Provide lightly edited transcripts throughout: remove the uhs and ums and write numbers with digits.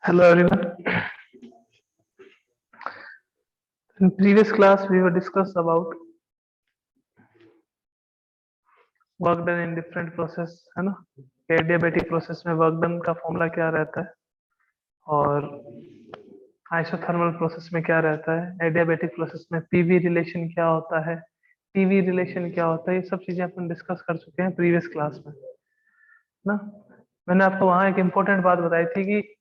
Hello everyone. In previous class we were discussed about work done in different process, है ना? Adiabatic process में work done का formula क्या रहता है और आइसोथर्मल प्रोसेस में क्या रहता है, एडियाबैटिक प्रोसेस में पीवी रिलेशन क्या होता है, टीवी रिलेशन क्या होता है, ये सब चीजें अपन डिस्कस कर चुके हैं प्रीवियस क्लास में ना। मैंने आपको वहाँ एक इम्पोर्टेंट बात बताई थी कि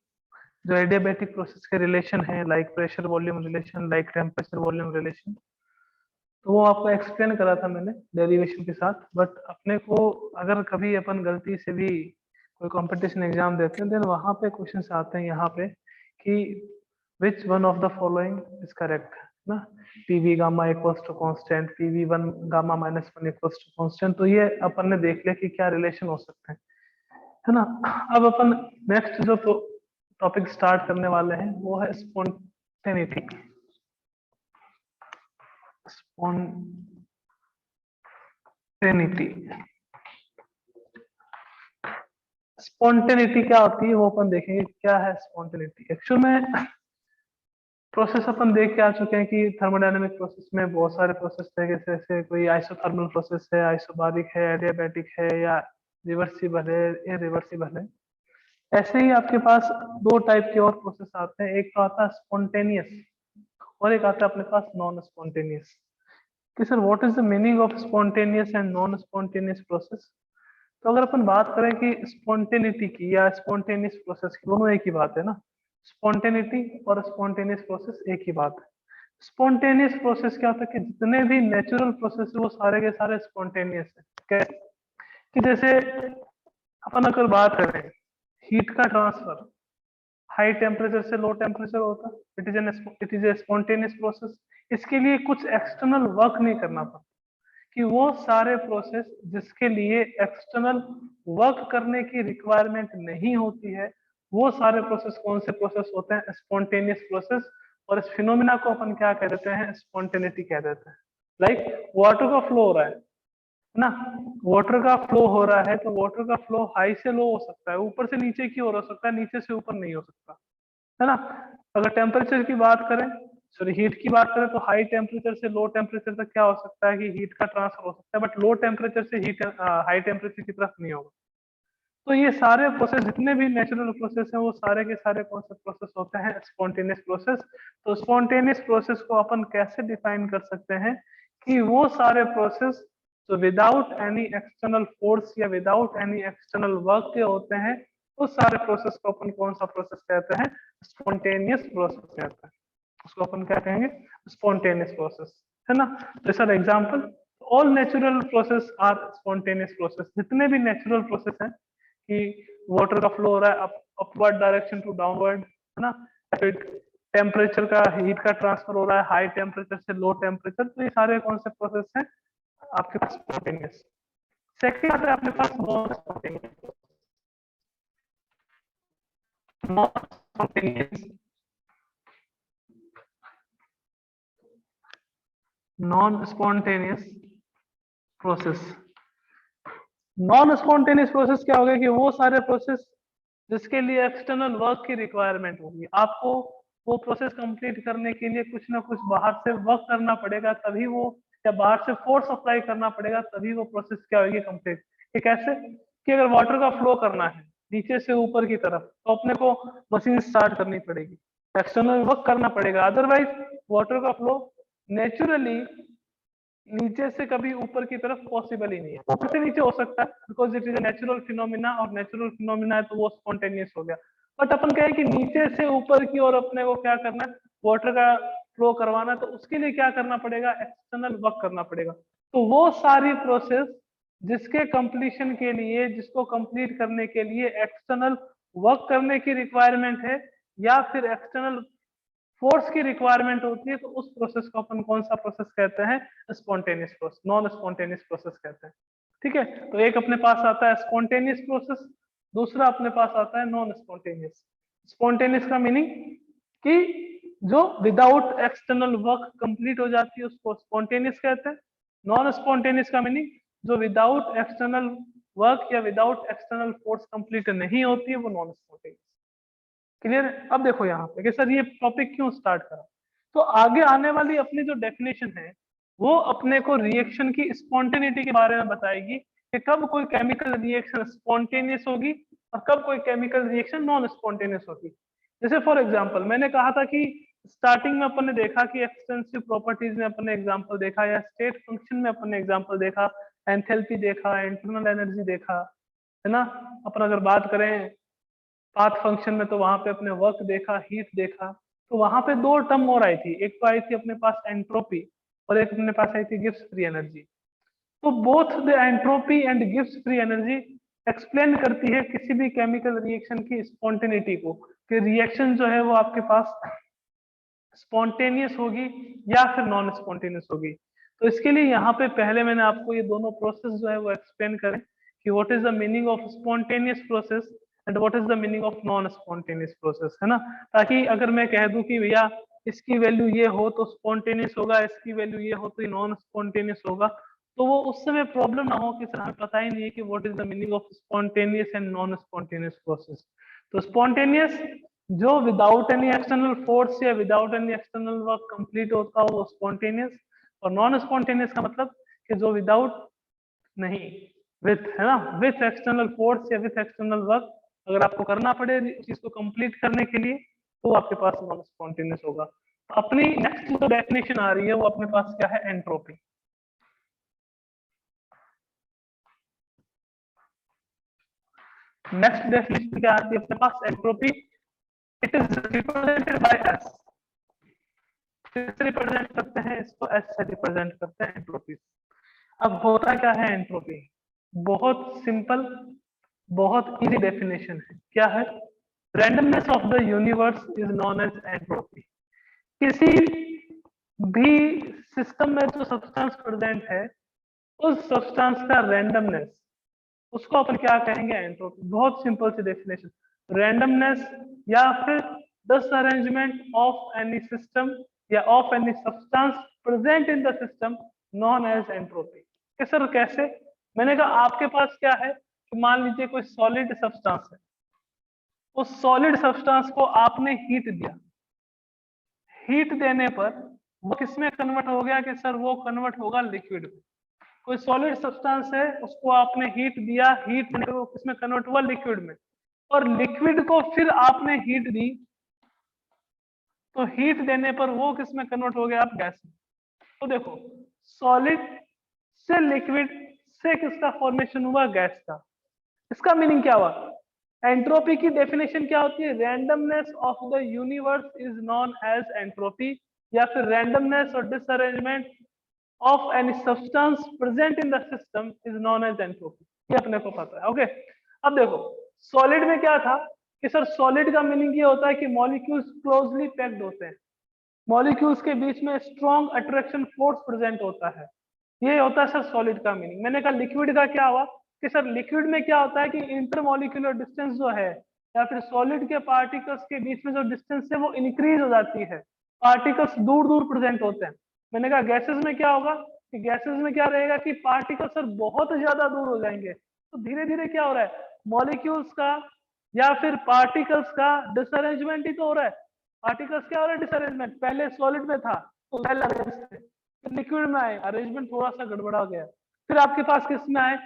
जो एडियाबैटिक प्रोसेस के रिलेशन है, like pressure volume relation, like temperature volume relation, तो वो आपको एक्सप्लेन करा था मैंने डेरिवेशन के साथ। बट अपने को अगर कभी अपन गलती से भी कोई कंपटीशन एग्जाम देते हैं, देन वहां पे क्वेश्चंस आते हैं यहाँ पे कि which one of the following is correct ना। PV gamma equals to constant, PV one gamma minus one equals to constant, तो ये अपन ने देख लिया कि क्या रिलेशन हो सकते हैं, है ना। अब अपन नेक्स्ट जो टॉपिक स्टार्ट करने वाले हैं वो है स्पॉन्टेनिटी। स्पॉन्टेनिटी स्पॉन्टेनिटी क्या होती है वो अपन देखेंगे। क्या है स्पॉन्टेनिटी? एक्चुअल में प्रोसेस अपन देख के आ चुके हैं कि थर्मोडायनेमिक प्रोसेस में बहुत सारे प्रोसेस थे, जैसे कोई आइसोथर्मल प्रोसेस है, आइसोबारिक है, एडियाबैटिक है, या रिवर्सिबल है, इरिवर्सिबल है। ऐसे ही आपके पास दो टाइप के और प्रोसेस आते हैं, एक तो आता है स्पॉन्टेनियस और एक आता है अपने पास नॉन स्पॉन्टेनियस। कि sir what is the meaning of spontaneous and non spontaneous process? तो अगर अपन बात करें कि स्पॉन्टेनिटी की या स्पॉन्टेनियस प्रोसेस की, दोनों एक ही बात है ना। स्पॉन्टेनिटी और स्पॉन्टेनियस प्रोसेस एक ही बात है। स्पॉन्टेनियस प्रोसेस क्या होता है कि जितने भी नेचुरल प्रोसेस है वो सारे के सारे स्पॉन्टेनियस है। कैसे? कि जैसे अपन अगर बात करें हीट का ट्रांसफर हाई टेम्परेचर से लो टेम्परेचर होता है, it is a spontaneous process. इसके लिए कुछ एक्सटर्नल वर्क नहीं करना पड़ता। कि वो सारे प्रोसेस जिसके लिए एक्सटर्नल वर्क करने की रिक्वायरमेंट नहीं होती है, वो सारे प्रोसेस कौन से प्रोसेस होते हैं? Spontaneous process. और इस फिनोमिना को अपन क्या कह देते हैं? स्पॉन्टेनिटी कह देते हैं। लाइक वाटर का फ्लो हो रहा है ना, वाटर का फ्लो हो रहा है तो वाटर का फ्लो हाई से लो हो सकता है, ऊपर से नीचे की ओर हो सकता है, नीचे से ऊपर नहीं हो सकता, है ना। अगर टेम्परेचर की बात करें, सॉरी हीट की बात करें, तो हाई टेम्परेचर से लो टेम्परेचर तक क्या हो सकता है कि हीट का ट्रांसफर हो सकता है, बट लो टेम्परेचर से हीट हाई टेम्परेचर की तरफ नहीं होगा। तो ये सारे प्रोसेस जितने भी नेचुरल प्रोसेस हैं वो सारे के सारे कौन से प्रोसेस होते हैं? Spontaneous process. तो स्पॉन्टेनियस प्रोसेस को अपन कैसे डिफाइन कर सकते हैं कि वो सारे प्रोसेस जो विदाउट एनी एक्सटर्नल फोर्स या विदाउट एनी एक्सटर्नल वर्क के होते हैं, उस सारे प्रोसेस को अपन कौन सा प्रोसेस कहते हैं? स्पॉन्टेनियस प्रोसेस कहते हैं। उसको अपन क्या कहेंगे? स्पॉन्टेनियस प्रोसेस, है ना। तो sir example, all natural process are spontaneous process. जितने भी नेचुरल प्रोसेस हैं कि वाटर का फ्लो हो रहा है अपवर्ड डायरेक्शन टू डाउनवर्ड, है ना, फिर टेम्परेचर का हीट का ट्रांसफर हो रहा है हाई टेम्परेचर से लो टेम्परेचर, तो ये सारे कौन से प्रोसेस हैं आपके पास? स्पॉन्टेनियस। सेकंड आता है अपने पास non spontaneous. Non spontaneous non spontaneous process. Non spontaneous process क्या होगा कि वो सारे प्रोसेस जिसके लिए एक्सटर्नल वर्क की रिक्वायरमेंट होगी, आपको वो प्रोसेस कंप्लीट करने के लिए कुछ ना कुछ बाहर से वर्क करना पड़ेगा, तभी वो, या बाहर से फोर्स अप्लाई करना पड़ेगा तभी वो प्रोसेस क्या होगी? कंप्लीट। ये कैसे? कि अगर वाटर का फ्लो करना है नीचे से ऊपर की तरफ, तो अपने को मशीन स्टार्ट करनी पड़ेगी, एक्सटर्नल वर्क करना पड़ेगा, अदरवाइज वाटर का फ्लो नेचुरली नीचे से कभी ऊपर की तरफ पॉसिबल ही नहीं है। ऊपर से नीचे हो सकता है because it is natural phenomena, और नेचुरल फिनोमिना है तो वो स्पॉन्टेनियस हो गया। बट अपन कहें कि नीचे से ऊपर की ओर अपने को क्या करना है? वाटर का फ्लो करवाना, तो उसके लिए क्या करना पड़ेगा? एक्सटर्नल वर्क करना पड़ेगा। तो वो सारी प्रोसेस जिसके कंप्लीशन के लिए, जिसको कंप्लीट करने के लिए एक्सटर्नल वर्क करने की रिक्वायरमेंट है या फिर एक्सटर्नल फोर्स की रिक्वायरमेंट होती है, तो उस प्रोसेस को अपन कौन सा प्रोसेस कहते हैं? Spontaneous process, non spontaneous process कहते हैं। ठीक है, तो एक अपने पास आता है स्पॉन्टेनियस प्रोसेस, दूसरा अपने पास आता है नॉन स्पॉन्टेनियस। स्पॉन्टेनियस का मीनिंग कि जो विदाउट एक्सटर्नल वर्क कंप्लीट हो जाती है उसको स्पॉन्टेनियस कहते हैं। नॉन स्पॉन्टेनियस का मीनिंग जो विदाउट एक्सटर्नल वर्क या विदाउट एक्सटर्नल फोर्स कंप्लीट नहीं होती है, वो नॉन स्पॉन्टेनियस। क्लियर है? अब देखो यहाँ पे कि सर ये टॉपिक क्यों स्टार्ट करा, तो आगे आने वाली अपनी जो डेफिनेशन है वो अपने को रिएक्शन की स्पॉन्टेनिटी के बारे में बताएगी कि कब कोई केमिकल रिएक्शन स्पॉन्टेनियस होगी और कब कोई केमिकल रिएक्शन नॉन स्पॉन्टेनियस होगी। जैसे फॉर एग्जांपल मैंने कहा था कि स्टार्टिंग में अपन ने देखा कि एक्सटेंसिव प्रॉपर्टीज में अपन ने एग्जांपल देखा या स्टेट फंक्शन में अपन ने एग्जांपल देखा, एंथैल्पी देखा, इंटरनल एनर्जी देखा, है ना। अपन अगर बात करें पाथ फंक्शन में तो वहां पे अपने वर्क देखा, हीट देखा। तो वहां पे दो टर्म और आई थी, एक तो आई थी अपने पास एंट्रोपी और एक अपने पास आई थी गिब्स फ्री एनर्जी। तो both the entropy and Gibbs free energy explain करती है किसी भी केमिकल रिएक्शन की स्पॉन्टेनिटी को, कि रिएक्शन जो है वो आपके पास स्पॉन्टेनियस होगी या फिर नॉन स्पॉन्टेनियस होगी। तो इसके लिए यहाँ पे पहले मैंने आपको ये दोनों प्रोसेस जो है वो एक्सप्लेन करें कि what is the meaning of spontaneous process and what is the meaning of non spontaneous process, है ना। ताकि अगर मैं कह दूं कि भैया इसकी वैल्यू ये हो तो स्पॉन्टेनियस होगा, इसकी वैल्यू ये हो तो नॉन स्पॉन्टेनियस होगा, तो वो उस समय प्रॉब्लम ना हो कि सर हमें पता ही नहीं है कि what is the meaning of spontaneous and non spontaneous process. तो स्पॉन्टेनियस जो विदाउट एनी एक्सटर्नल फोर्स या without any external work complete होता हो वो स्पॉन्टेनियस, और नॉन स्पॉन्टेनियस का मतलब कि जो विदाउट नहीं, विथ, है ना, विथ एक्सटर्नल फोर्स या विथ एक्सटर्नल वर्क अगर आपको करना पड़े इस चीज को कंप्लीट करने के लिए तो आपके पास नॉन स्पॉन्टेनियस होगा। तो अपनी नेक्स्ट जो डेफिनेशन आ रही है वो अपने पास क्या है, एंट्रोपी। नेक्स्ट डेफिनेशन क्या आती है अपने पास, entropy. It is represented by S. किससे रिप्रेजेंट करते हैं इसको, एस से रिप्रेजेंट करते हैं एंट्रोपी। अब होता क्या है एंट्रोपी, बहुत सिंपल, बहुत इजी डेफिनेशन है। क्या है, randomness of the universe is known as entropy. किसी भी सिस्टम में जो सब्सटेंस प्रेजेंट है उस सब्सटेंस का रैंडमनेस, उसको अपन क्या कहेंगे, एंट्रोपी। बहुत सिंपल सी डेफिनेशन, रैंडमनेस या फिर डिसअरेंजमेंट ऑफ एनी सिस्टम या of any substance present in the system known as entropy. Sir कैसे, मैंने कहा आपके पास क्या है कि मान लीजिए कोई सॉलिड सब्सटेंस है, उस सॉलिड सब्सटेंस को आपने हीट दिया, हीट देने पर वो किसमें कन्वर्ट हो गया कि सर वो कन्वर्ट होगा लिक्विड में। कोई सॉलिड सब्सटेंस है उसको आपने हीट दिया, हीट देने पर वो किसमें कन्वर्ट हुआ, लिक्विड में। और लिक्विड को फिर आपने हीट दी तो हीट देने पर वो किसमें कन्वर्ट हो गया, आप गैस में। तो देखो सॉलिड से लिक्विड से किसका फॉर्मेशन हुआ, गैस का। इसका मीनिंग क्या हुआ, एंट्रोपी की डेफिनेशन क्या होती है, randomness of the universe is known as entropy, या फिर रैंडमनेस और disarrangement of any substance present in the system is known as entropy. ये अपने को पता है, ओके। अब देखो सॉलिड में क्या था कि सर सॉलिड का मीनिंग ये होता है कि मॉलिक्यूल्स क्लोजली पैक्ड होते हैं, मॉलिक्यूल्स के बीच में स्ट्रॉन्ग अट्रैक्शन फोर्स प्रेजेंट होता है, ये होता है सर सॉलिड का मीनिंग। मैंने कहा लिक्विड का क्या हुआ कि सर लिक्विड में क्या होता है कि इंटरमॉलिक्यूलर डिस्टेंस जो है या फिर सॉलिड के पार्टिकल्स के बीच में जो डिस्टेंस है वो इंक्रीज हो जाती है, पार्टिकल्स दूर दूर प्रेजेंट होते हैं। मैंने कहा गैसेस में क्या होगा कि गैसेस में क्या रहेगा कि पार्टिकल्स सर बहुत ज्यादा दूर हो जाएंगे, तो धीरे धीरे क्या हो रहा है, मॉलिक्यूल्स का या फिर पार्टिकल्स का डिसअरेंजमेंट ही तो हो रहा है। पार्टिकल्स क्या हो रहा है, डिसअरेंजमेंट, पहले सॉलिड में था तो वेल अरेंज्ड थे, लिक्विड में आए अरेंजमेंट थोड़ा सा गड़बड़ा गया, फिर आपके पास किस में आए,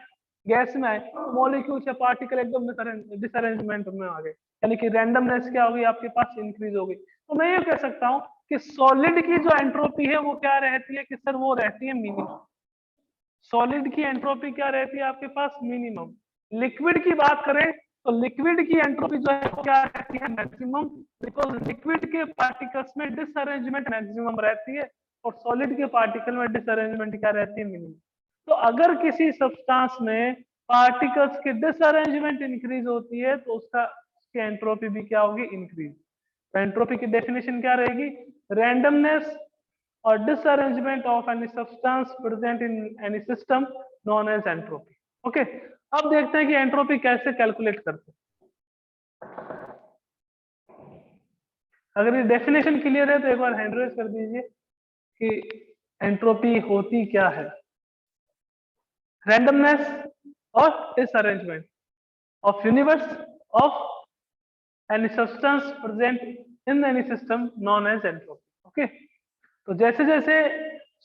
गैस में आए, मॉलिक्यूल्स या पार्टिकल एकदम डिसअरेंजमेंट में आ गए, यानी कि रैंडमनेस क्या होगी आपके पास, इंक्रीज हो गई। तो मैं ये कह सकता हूँ कि सॉलिड की जो एंट्रोपी है वो क्या रहती है कि सर वो रहती है मिनिमम। सॉलिड की एंट्रोपी क्या रहती है आपके पास, मिनिमम। लिक्विड की बात करें तो लिक्विड की एंट्रोपी जो है क्या रहती है, मैक्सिमम, बिकॉज लिक्विड के पार्टिकल्स में डिसअरेंजमेंट मैक्सिमम रहती है और सॉलिड के पार्टिकल में डिसअरेंजमेंट क्या रहती है, मिनिमम। तो अगर किसी सब्सटेंस में पार्टिकल्स की डिसअरेंजमेंट इंक्रीज होती है तो उसका उसकी एंट्रोपी भी क्या होगी, इंक्रीज। तो एंट्रोपी की डेफिनेशन क्या रहेगी, randomness or disarrangement of any substance present in any system known as entropy. Okay, अब देखते हैं कि एंट्रोपी कैसे कैलकुलेट करते हैं। अगर ये डेफिनेशन क्लियर है तो एक बार हैंड रेज कर दीजिए कि एंट्रोपी होती क्या है। रैंडमनेस और disarrangement of universe of any substance present in any system known as entropy. Okay, तो जैसे जैसे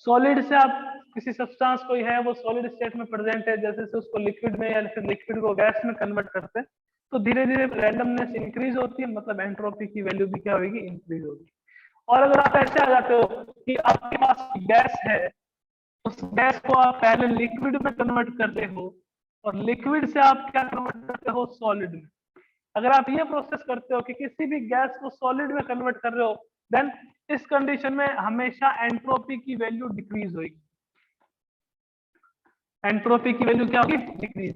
सॉलिड से आप किसी सब्सटेंस कोई है वो सॉलिड स्टेट में प्रेजेंट है, जैसे जैसे उसको लिक्विड में या फिर लिक्विड को गैस में कन्वर्ट करते हैं तो धीरे धीरे रैंडमनेस इंक्रीज होती है, मतलब एंट्रोपी की वैल्यू भी क्या होगी, इंक्रीज होगी। और अगर आप ऐसे आ जाते हो कि आपके पास गैस है, उस गैस को आप पहले लिक्विड में कन्वर्ट करते हो और लिक्विड से आप क्या कन्वर्ट करते हो, सॉलिड में। अगर आप ये प्रोसेस करते हो कि किसी भी गैस को सॉलिड में कन्वर्ट कर रहे हो, देन इस कंडीशन में हमेशा एंट्रोपी की वैल्यू डिक्रीज होगी। एंट्रोपी की वैल्यू क्या होगी, डिक्रीज।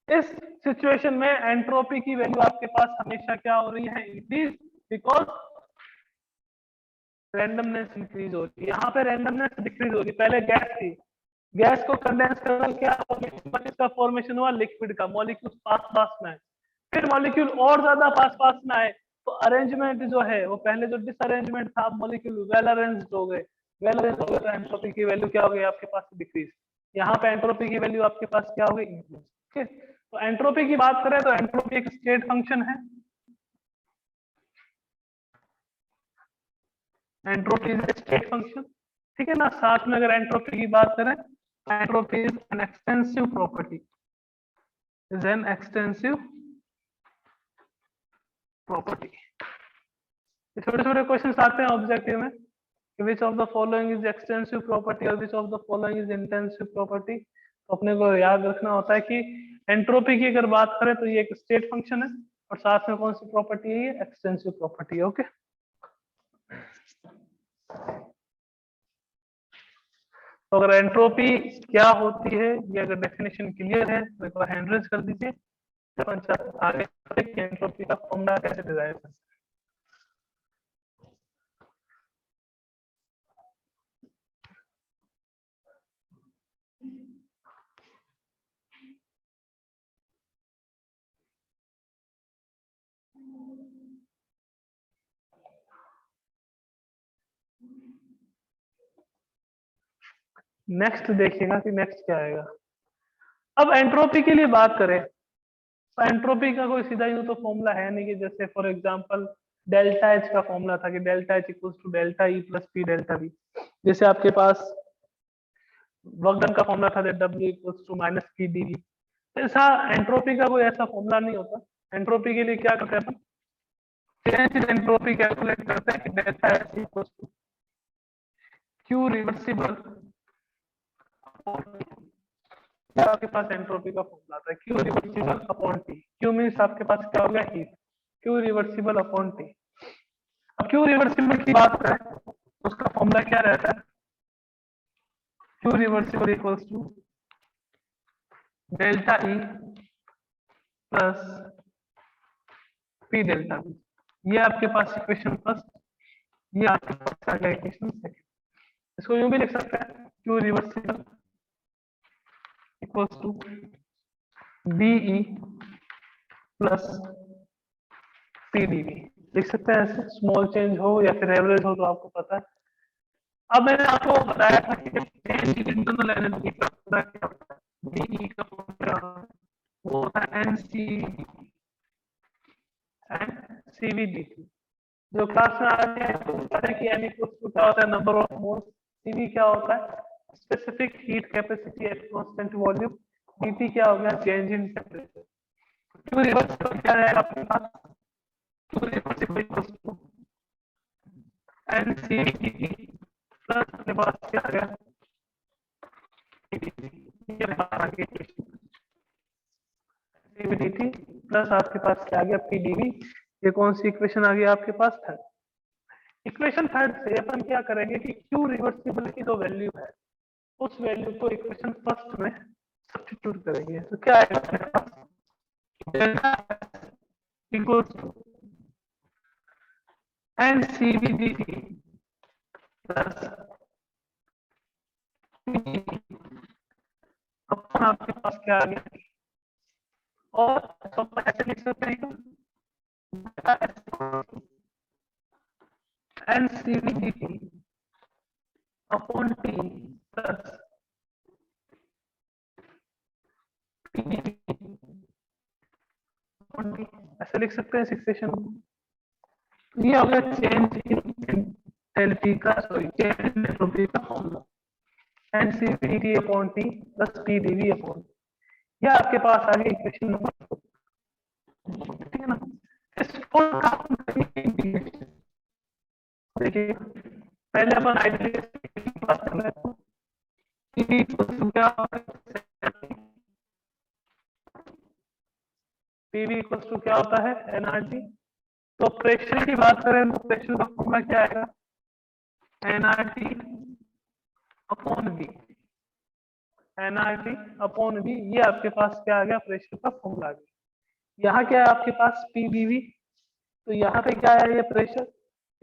इस सिचुएशन में एंट्रोपी की वैल्यू आपके पास हमेशा क्या हो रही है, इंक्रीज, बिकॉज रैंडमनेस इंक्रीज होती है। यहाँ पे रैंडमनेस डिक्रीज होगी। पहले गैस थी, गैस को कंडेंस करना क्या इसका फॉर्मेशन हुआ लिक्विड का, मॉलिक्यूल पास पास में आए, फिर मॉलिक्यूल और ज्यादा पास पास में आए तो अरेंजमेंट जो है वो पहले जो डिसअरेंजमेंट था, मॉलिक्यूल वेल अरेंज्ड हो गए, वेल अरेंज हो गए तो एंट्रोपी की वैल्यू क्या हो गई आपके पास, डिक्रीज। यहाँ पे एंट्रोपी की वैल्यू आपके पास क्या हो गई, इंक्रीज। ओके, तो एंट्रोपी की बात करें तो एंट्रोपी एक स्टेट फंक्शन है। एंट्रोपी इज स्टेट फंक्शन, ठीक है ना। साथ में अगर एंट्रोपी की बात करें, entropy is an extensive property, is an extensive property. छोटे छोटे क्वेश्चन आते हैं ऑब्जेक्टिव में, which of the following is extensive property और which of the following is intensive property. तो अपने को याद रखना होता है कि एंट्रोपी की अगर बात करें तो ये एक स्टेट फंक्शन है और साथ में कौन सी प्रॉपर्टी है, ये एक्सटेंसिव प्रॉपर्टी है। ओके, तो अगर एंट्रोपी क्या होती है, ये अगर डेफिनेशन क्लियर है तो एक बार हैंड रेज कर दीजिए। आगे एंट्रोपी का फॉर्मूला कैसे डिराइव करते हैं। नेक्स्ट देखिएगा कि नेक्स्ट क्या आएगा। अब एंट्रोपी के लिए बात करें तो एंट्रोपी का कोई सीधा यूं तो फॉर्मूला है नहीं कि जैसे फॉर एग्जांपल डेल्टा एच का फॉर्मूला था कि delta H equals to delta E plus P delta B. जैसे आपके पास वर्क डन का फॉर्मूला था W equals to minus P D V. ऐसा एंट्रोपी का कोई ऐसा फॉर्मूला नहीं होता। एंट्रोपी के लिए क्या करते हैं अपन, एंट्रोपी कैलकुलेट करते हैं कि delta H equals to Q reversible, आपके पास एंट्रोपी का फॉर्मूला आता है Q reversible upon T. Q means आपके पास क्या हो गया, heat. Q reversible upon T. अब क्यू रिवर्सिबल की बात करें उसका फॉर्मूला क्या रहता है, Q reversible equals to delta E plus P delta B. ये आपके पास इक्वेशन फर्स्ट, ये आपके पास आ गया इक्वेशन सेकंड। इसको यूं भी लिख सकते हैं Q reversible equals to B E plus P D V. लिख सकते हैं ऐसे, स्मॉल चेंज हो या फिर एवरेज हो तो आपको पता है। अब मैंने आपको बताया था कि इंटरनल एनर्जी का पूरा क्या होता है, बीई का पूरा वो होता है एनसीवीडीटी। जो क्लास में आ रहे हैं तो पता है कि एन इक्वल्स टू क्या होता है, नंबर ऑफ मोल्स। सीवी क्या होता है, specific heat capacity at constant volume. DT क्या हो गया, change in temperature. Q reversible क्या है आपके पास, Q reversible equals to NCVDT plus अपने पास क्या आ गया, पीडीटी प्लस आपके पास क्या आ गया, पीडीवी। ये कौन सी इक्वेशन आ गई आपके पास, थर्ड। इक्वेशन थर्ड से अपन क्या करेंगे कि क्यू रिवर्सिबल की जो वैल्यू है उस वैल्यू को इक्वेशन फर्स्ट में सब्स्टिट्यूट करेंगे। तो क्या आएगा मेरे पास, delta equals to NCVDT plus अपन आपके पास क्या आ गया, और सब ऐसे लिख सकते हैं एनसीवीडीटी अपॉन टी प्लस ऐसे लिख सकते हैं इस इक्वेशन को। ये हो गया चेंज इन एंथैल्पी का, सॉरी चेंज इन एंट्रोपी का formula, NCVT upon T plus PdV upon, ये आपके पास आ गया इक्वेशन नंबर 4, ठीक है ना। इसको काम करेंगे इंटीग्रेशन, देखिए पहले अपन आइडियल की बात कर रहे हैं, क्या PV इक्वल्स टू क्या होता है nRT। तो प्रेशर की बात करें तो प्रेशर का फॉर्मूला क्या आएगा, nRT upon V, nRT upon V, ये आपके पास क्या आ गया, प्रेशर का फॉर्मूला आ गया। यहाँ क्या है आपके पास PBV, तो यहाँ पे क्या है ये प्रेशर,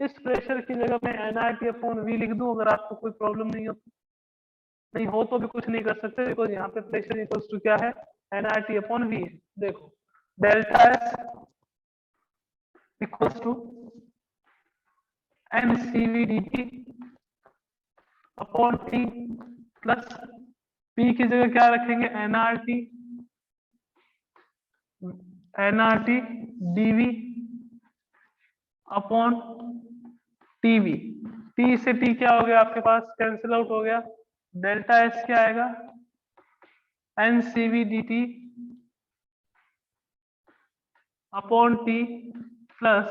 इस प्रेशर की जगह मैं nRT अपॉन V लिख दूं, अगर आपको कोई प्रॉब्लम नहीं हो, नहीं हो तो भी कुछ नहीं कर सकते, बिकॉज यहाँ पे प्रेशर इक्वल्स टू क्या है, nRT अपॉन V है। देखो delta S equals to NCVDT upon T plus P की जगह क्या रखेंगे, nRT dV upon TV, T से T क्या हो गया आपके पास, कैंसिल आउट हो गया, डेल्टा एस क्या आएगा, NCVDT upon T plus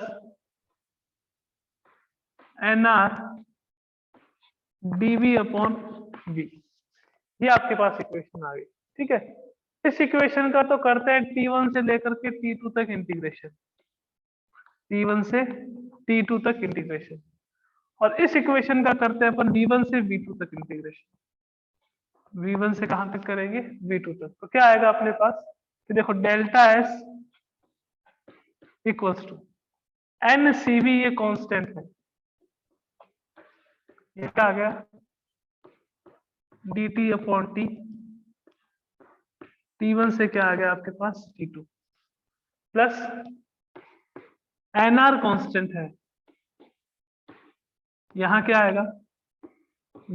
NR dV अपॉन V, ये आपके पास इक्वेशन आ गई, ठीक है। इस इक्वेशन का तो करते हैं T1 से लेकर के T2 तक इंटीग्रेशन, T1 से T2 तक इंटीग्रेशन, और इस इक्वेशन का करते हैं अपन V1 से V2 तक इंटीग्रेशन, V1 से कहां तक करेंगे, V2 तक। तो क्या आएगा अपने पास, तो देखो delta S equals to NCV, ये कांस्टेंट है, ये क्या आ गया, DT अपॉन T, T1 से क्या आ गया आपके पास T2 प्लस NR कांस्टेंट है, यहां क्या आएगा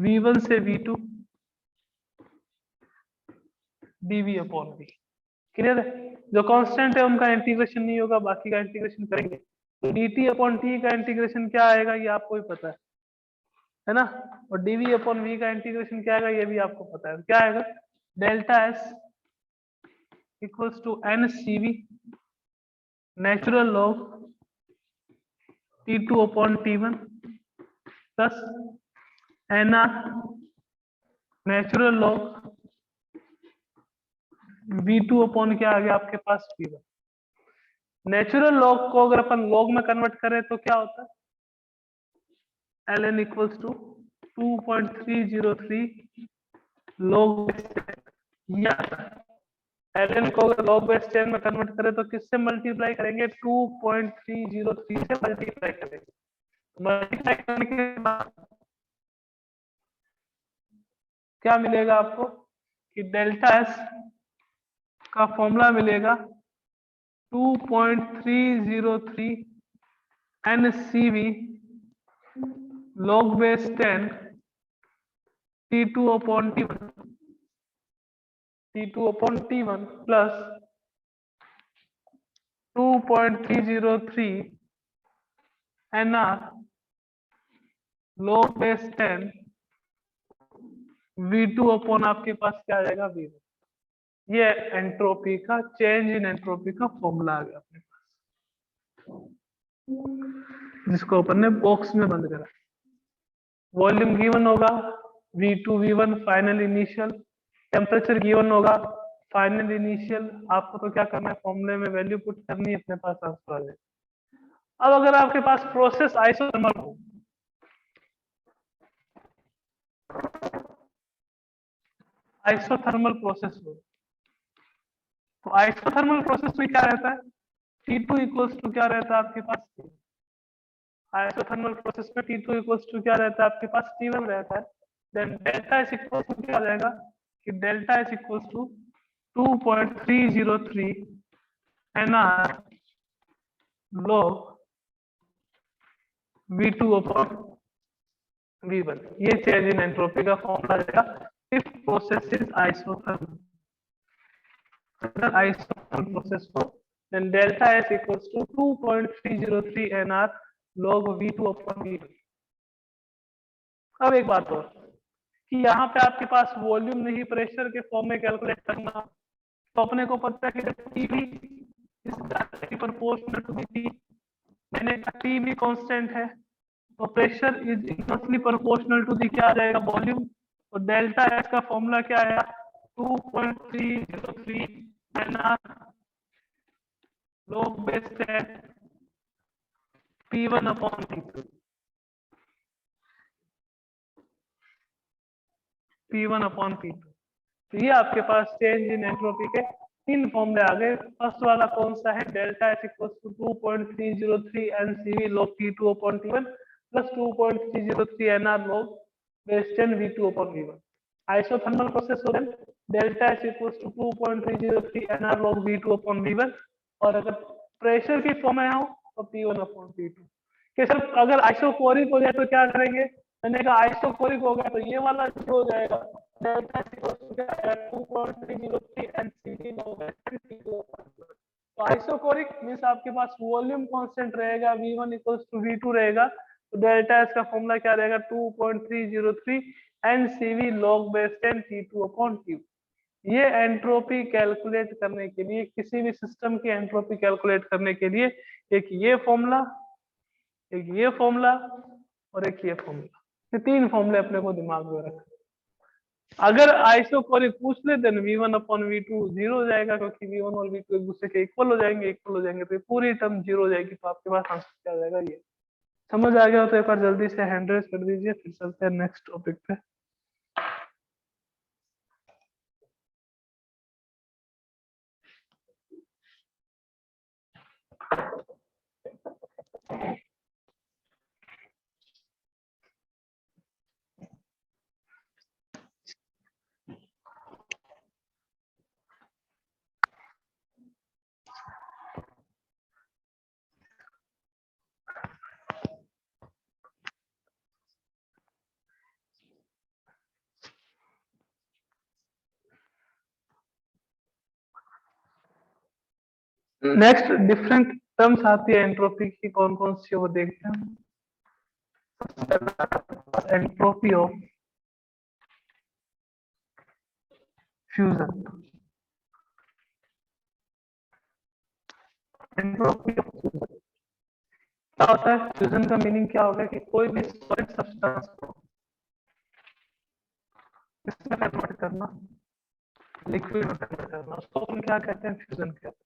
V1 से V2 dV अपॉन V, क्लियर है। जो कांस्टेंट है उनका इंटीग्रेशन नहीं होगा, बाकी का इंटीग्रेशन करेंगे। तो dt अपॉन T का इंटीग्रेशन क्या आएगा, ये आपको भी पता है ना, और dV अपॉन V का इंटीग्रेशन क्या आएगा, ये भी आपको पता है, क्या आएगा, delta S equals to NCV natural log T2 upon T1 plus NR natural log V2 upon क्या आ गया आपके पास V1। नेचुरल लॉग को अगर अपन लॉग में कन्वर्ट करें तो क्या होता है, ln इक्वल्स टू 2.303 लॉग, ये आता है। ln को अगर लॉग बेस 10 में कन्वर्ट करें तो किससे मल्टीप्लाई करेंगे, 2.303 से मल्टीप्लाई करेंगे, मल्टीप्लाई करने के बाद क्या मिलेगा आपको, कि डेल्टा एस का फॉर्मूला मिलेगा 2.303 NCV log base 10 T2 upon T1, T2 upon T1 plus 2.303 NR log base 10 V2 upon आपके पास क्या आ जाएगा V1, ये एंट्रोपी का, चेंज इन एंट्रोपी का फॉर्मूला आ गया अपने पास, जिसको अपन ने बॉक्स में बंद करा। वॉल्यूम गिवन होगा V2 V1 final initial, temperature given होगा फाइनल इनिशियल, आपको तो क्या करना है, फॉर्मूले में वैल्यू पुट करनी है, अपने पास आंसर आ जाए। अब अगर आपके पास प्रोसेस आइसोथर्मल हो, आइसोथर्मल प्रोसेस हो, तो आइसोथर्मल प्रोसेस में क्या रहता है, T2 इक्वल्स टू क्या रहता है आपके पास, आइसोथर्मल प्रोसेस में T2 इक्वल्स टू क्या रहता है आपके पास, T1 रहता है। Then delta S equals to क्या आ जाएगा, कि delta S equals to 2.303 NR log V2 upon V1, ये चेंज इन एंट्रोपी का फॉर्मूला रहेगा इफ प्रोसेस इज आइसोथर्मल। अगर आइसोथर्मल प्रोसेस हो, then delta S equals to 2.303 NR log V2 upon V1। अब एक बात और कि यहाँ पे आपके पास वॉल्यूम नहीं प्रेशर के फॉर्म में कैलकुलेट करना, तो अपने को पता है कि T भी इज प्रोपोर्शनल टू T, मैंने कहा T भी कांस्टेंट है, तो pressure is inversely proportional to the क्या आ जाएगा वॉल्यूम। तो डेल्टा एच का फॉर्मूला क्या आया 2.303 NR log base 10 P1 upon P2, P1 upon P2। तो ये आपके पास चेंज इन एंट्रोपी के तीन फॉर्मूले आ गए। फर्स्ट वाला कौन सा है, delta H equal to 2.303 NCV log P2 upon T1 plus 2.303 NR log base 10 V2 upon V1। Isothermal process हो रहा है, delta H equal to 2.303 NR log V2 upon V1, और अगर प्रेशर की फॉर्म में हो तो P1 upon P2। कि सर अगर आइसोकोरिक हो जाए तो क्या करेंगे, मैंने कहा आइसोकोरिक हो गया तो ये वाला हो जाएगा डेल्टा एच इक्वल टू क्या है 2.303 NCV log V2 upon V1। तो आइसोकोरिक मींस आपके पास वॉल्यूम कांस्टेंट रहेगा, V1 इक्वल्स टू V2 रहेगा, तो डेल्टा एच का फॉर्मूला क्या रहेगा 2.303 NCV log base 10 T2 upon T। ये एंट्रोपी कैलकुलेट करने के लिए, किसी भी सिस्टम की एंट्रोपी कैलकुलेट करने के लिए एक ये फॉर्मूला, एक ये फॉर्मूला और एक ये फॉर्मूला, ये तीन फॉर्मूले अपने को दिमाग में रखना। अगर आइसोकोरिक पूछ ले then V1 upon V2 zero हो जाएगा, क्योंकि V1 और V2 एक दूसरे के इक्वल हो जाएंगे, इक्वल हो जाएंगे तो पूरी टर्म जीरो हो जाएगी, तो आपके पास आंसर क्या आ जाएगा ये। समझ आ गया हो तो एक बार जल्दी से हैंड रेज कर दीजिए, फिर चलते हैं नेक्स्ट टॉपिक पे। नेक्स्ट डिफरेंट टर्म्स आती है एंट्रोपी की, कौन कौन सी वो देखते हैं। Entropy of fusion, entropy of fusion क्या होता है, फ्यूजन का मीनिंग क्या होगा कि कोई भी सॉलिड सब्सटेंस को इसमें कन्वर्ट करना, लिक्विड में कन्वर्ट करना, उसको हम क्या कहते हैं, फ्यूजन कहते हैं।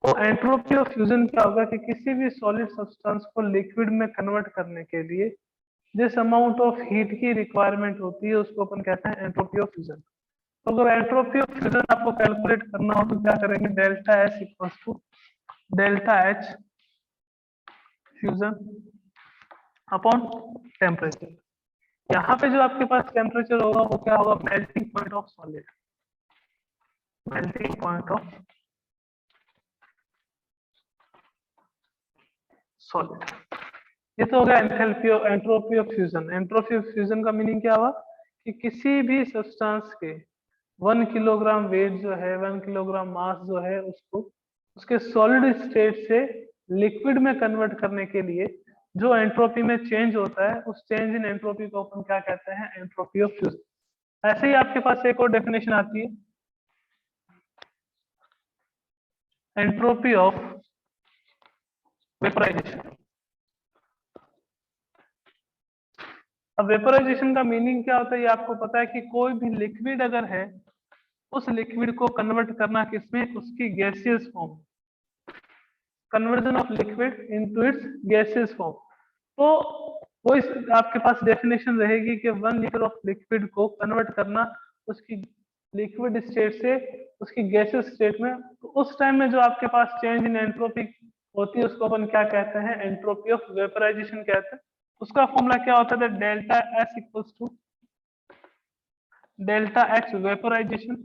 तो एंट्रोपी ऑफ फ्यूजन क्या होगा कि किसी भी सॉलिड सब्सटेंस को लिक्विड में कन्वर्ट करने के लिए जिस अमाउंट ऑफ हीट की रिक्वायरमेंट होती है उसको अपन कहते हैं एंट्रोपी ऑफ फ्यूजन। तो अगर एंट्रोपी ऑफ फ्यूजन आपको कैलकुलेट करना हो तो क्या करेंगे, delta H equals to delta H fusion upon temperature. यहाँ पे जो आपके पास टेम्परेचर होगा वो क्या होगा, melting point of solid, melting point of solid. ये तो हो गया enthalpy of entropy of fusion. Entropy of fusion का मीनिंग क्या हुआ कि किसी भी सब्सटेंस के 1 किलोग्राम वेट जो है, 1 किलोग्राम मास जो है, उसको उसके सॉलिड स्टेट से लिक्विड में कन्वर्ट करने के लिए जो एंट्रोपी में चेंज होता है, उस चेंज इन एंट्रोपी को अपन क्या कहते हैं, एंट्रोपी ऑफ फ्यूजन। ऐसे ही आपके पास एक और डेफिनेशन आती है, एंट्रोपी ऑफ वेपराइजेशन। अब वेपराइजेशन का मीनिंग क्या होता है ये आपको पता है कि कोई भी लिक्विड अगर है, उस लिक्विड को कन्वर्ट करना किसमें, उसकी gaseous form, conversion of liquid into its gaseous form. तो वो इस आपके पास डेफिनेशन रहेगी कि 1 लीटर ऑफ लिक्विड को कन्वर्ट करना उसकी लिक्विड स्टेट से उसकी गैसियस स्टेट में, तो उस टाइम में जो आपके पास चेंज इन एंट्रोपी होती है उसको अपन क्या कहते हैं, एंट्रोपी ऑफ वेपराइजेशन कहते हैं। उसका फॉर्मूला क्या होता है, delta S equals to delta H vaporisation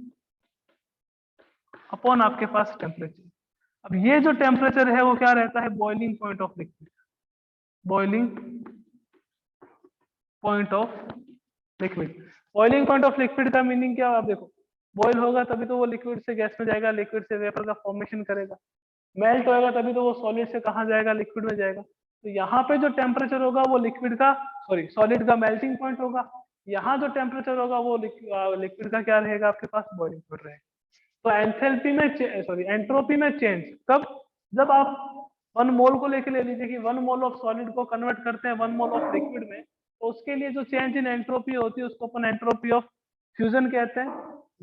upon आपके पास टेम्परेचर। अब ये जो टेम्परेचर है वो क्या रहता है, boiling point of liquid, boiling point of liquid. Boiling point of liquid का मीनिंग क्या है, आप देखो बॉइल होगा तभी तो वो लिक्विड से गैस में जाएगा, लिक्विड से वेपर का फॉर्मेशन करेगा, मेल्ट होएगा तभी तो वो सॉलिड से कहाँ जाएगा, लिक्विड में जाएगा। तो यहाँ पे जो टेम्परेचर होगा वो लिक्विड का सॉलिड का मेल्टिंग पॉइंट होगा, यहाँ जो टेम्परेचर होगा वो लिक्विड का क्या रहेगा आपके पास बॉइलिंग पॉइंट रहेगा। तो एंथैल्पी में एंट्रोपी में चेंज कब, जब आप 1 मोल को लेके ले लीजिए कि 1 मोल ऑफ सॉलिड को कन्वर्ट करते हैं 1 मोल ऑफ लिक्विड में, तो उसके लिए जो चेंज इन एंट्रोपी होती है उसको अपन एंट्रोपी ऑफ फ्यूजन कहते हैं।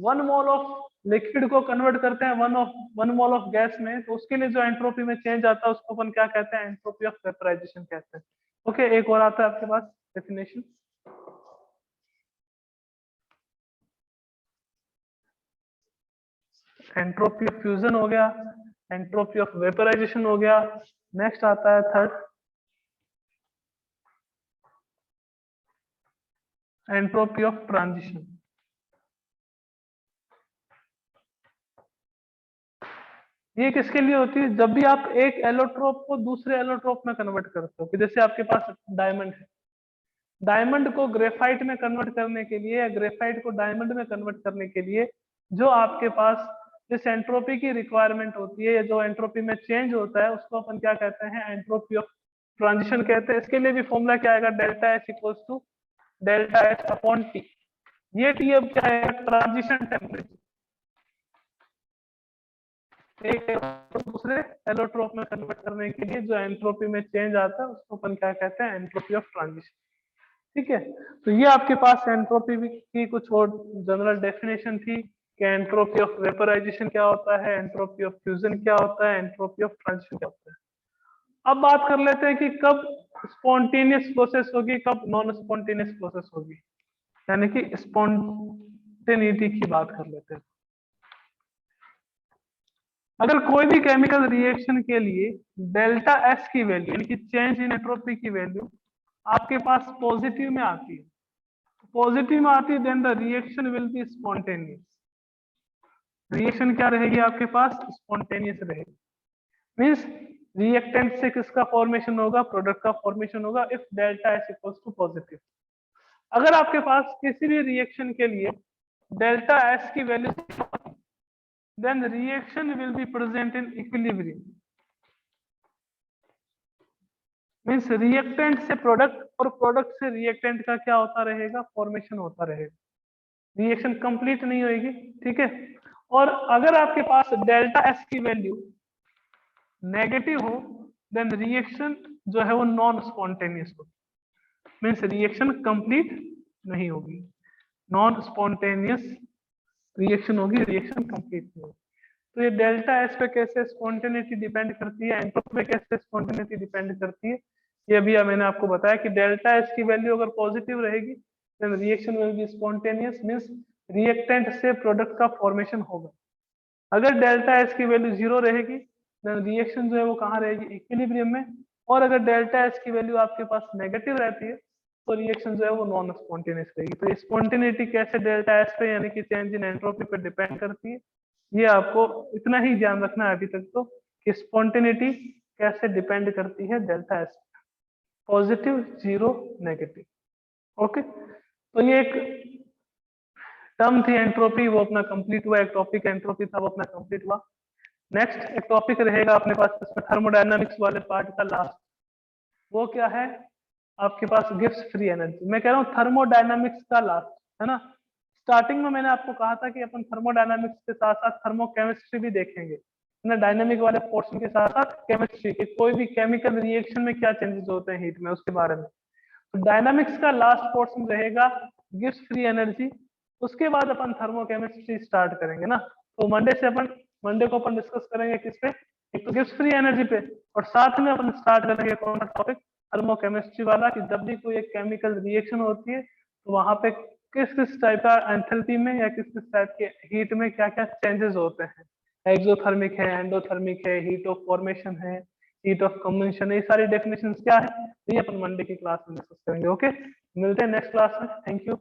1 मोल ऑफ लिक्विड को कन्वर्ट करते हैं 1 मोल ऑफ गैस में, तो उसके लिए जो एंट्रोपी में चेंज आता है उसको अपन क्या कहते हैं, एंट्रोपी ऑफ वेपराइजेशन कहते हैं। ओके, एक और आता है आपके पास डेफिनेशन, एंट्रोपी ऑफ फ्यूजन हो गया, एंट्रोपी ऑफ वेपराइजेशन हो गया। नेक्स्ट आता है थर्ड, एंट्रोपी ऑफ ट्रांजिशन। ये किसके लिए होती है, जब भी आप एक एलोट्रोप को दूसरे एलोट्रोप में कन्वर्ट करते हो, कि जैसे आपके पास डायमंड है, डायमंड को ग्रेफाइट में कन्वर्ट करने के लिए या ग्रेफाइट को डायमंड में कन्वर्ट करने के लिए जो आपके पास जिस एंट्रोपी की रिक्वायरमेंट होती है या जो एंट्रोपी में चेंज होता है उसको अपन क्या कहते हैं, एंट्रोपी ऑफ ट्रांजिशन कहते हैं। इसके लिए भी फॉर्मूला क्या आएगा, delta H equals to delta H upon T. ये टी अब क्या है, ट्रांजिशन टेम्परेचर, एक दूसरे एलोट्रोप में कन्वर्ट करने के लिए जो एंट्रोपी में चेंज आता है उसको अपन क्या कहते हैं, एंट्रोपी ऑफ ट्रांजिशन। ठीक है, तो ये आपके पास एंट्रोपी की कुछ और जनरल डेफिनेशन थी कि एंट्रोपी ऑफ वेपराइजेशन क्या होता है, एंट्रोपी ऑफ फ्यूजन क्या होता है, एंट्रोपी ऑफ ट्रांजिशन क्या होता है। अब बात कर लेते हैं कि कब स्पॉन्टेनियस प्रोसेस होगी, कब नॉन स्पॉन्टेनियस प्रोसेस होगी, यानी कि स्पॉन्टेनिटी की बात कर लेते हैं। अगर कोई भी केमिकल रिएक्शन के लिए डेल्टा एस की वैल्यू यानी कि चेंज इन एंट्रोपी की वैल्यू आपके पास पॉजिटिव में आती है, पॉजिटिव में आती है, then the reaction will be spontaneous. Reaction क्या रहेगी आपके पास, स्पॉन्टेनियस रहेगी। मींस रिएक्टेंट से किसका फॉर्मेशन होगा, प्रोडक्ट का फॉर्मेशन होगा if delta S equals to positive. अगर आपके पास किसी भी रिएक्शन के लिए डेल्टा एस की value then the reaction will be present in equilibrium, means reactant से प्रोडक्ट और प्रोडक्ट से रिएक्टेंट का क्या होता रहेगा, फॉर्मेशन होता रहेगा, रिएक्शन कंप्लीट नहीं होगी। ठीक है, और अगर आपके पास डेल्टा एस की वैल्यू नेगेटिव हो देन रिएक्शन जो है वो नॉन स्पॉन्टेनियस होगी, मीन्स रिएक्शन कंप्लीट नहीं होगी, नॉन स्पॉन्टेनियस रिएक्शन होगी, रिएक्शन कंप्लीट नहीं होगी। तो ये डेल्टा एस पे कैसे स्पॉन्टेनिटी डिपेंड करती है, एंट्रोपी पे कैसे स्पॉन्टेनिटी डिपेंड करती है, ये भी मैंने आपको बताया कि डेल्टा एस की वैल्यू अगर पॉजिटिव रहेगी then reaction will be spontaneous, means reactant से प्रोडक्ट का फॉर्मेशन होगा। अगर डेल्टा एस की वैल्यू 0 रहेगी देन रिएक्शन जो है वो कहाँ रहेगी, इक्विलिब्रियम में। और अगर डेल्टा एस की वैल्यू आपके पास नेगेटिव रहती है तो रिएक्शन जो है वो नॉन स्पॉन्टेनियस रहेगी। तो स्पॉन्टेनिटी कैसे डेल्टा एस पे यानी कि चेंज इन एंट्रोपी पे डिपेंड करती है, ये आपको इतना ही ध्यान रखना है अभी तक तो, कि स्पॉन्टेनिटी कैसे डिपेंड करती है delta S, positive, zero, negative. Okay, तो ये एक टर्म थी एंट्रोपी, वो अपना कंप्लीट हुआ, एक टॉपिक एंट्रोपी था वो अपना कंप्लीट हुआ। नेक्स्ट एक टॉपिक रहेगा अपने पास इसमें थर्मोडायनामिक्स वाले पार्ट का लास्ट, वो क्या है आपके पास, गिब्स फ्री एनर्जी। मैं कह रहा हूँ थर्मोडायनामिक्स का लास्ट, है ना। स्टार्टिंग में मैंने आपको कहा था कि अपन थर्मोडायनामिक्स के साथ साथ थर्मोकेमिस्ट्री भी देखेंगे ना, डायनामिक वाले पोर्शन के साथ साथ केमिस्ट्री के कोई भी केमिकल रिएक्शन में क्या चेंजेस होते हैं हीट में उसके बारे में। तो डायनामिक्स का लास्ट पोर्शन रहेगा गिब्स फ्री एनर्जी, उसके बाद अपन थर्मोकेमिस्ट्री स्टार्ट करेंगे ना। तो मंडे को अपन डिस्कस करेंगे किस पे, एक तो गिब्स फ्री एनर्जी पे, और साथ में अपन स्टार्ट करेंगे कौन सा टॉपिक, थर्मोकेमिस्ट्री वाला, कि जब भी कोई एक केमिकल रिएक्शन होती है तो वहां पे किस किस टाइप का एंथैल्पी में या किस किस टाइप के हीट में क्या क्या चेंजेस होते हैं, एक्सोथर्मिक है, एंडोथर्मिक है, हीट ऑफ फॉर्मेशन है, हीट ऑफ कंबंशन है, ये सारी डेफिनेशन क्या है ये अपन मंडे की क्लास में डिस्कस करेंगे। ओके, मिलते हैं नेक्स्ट क्लास में, थैंक यू।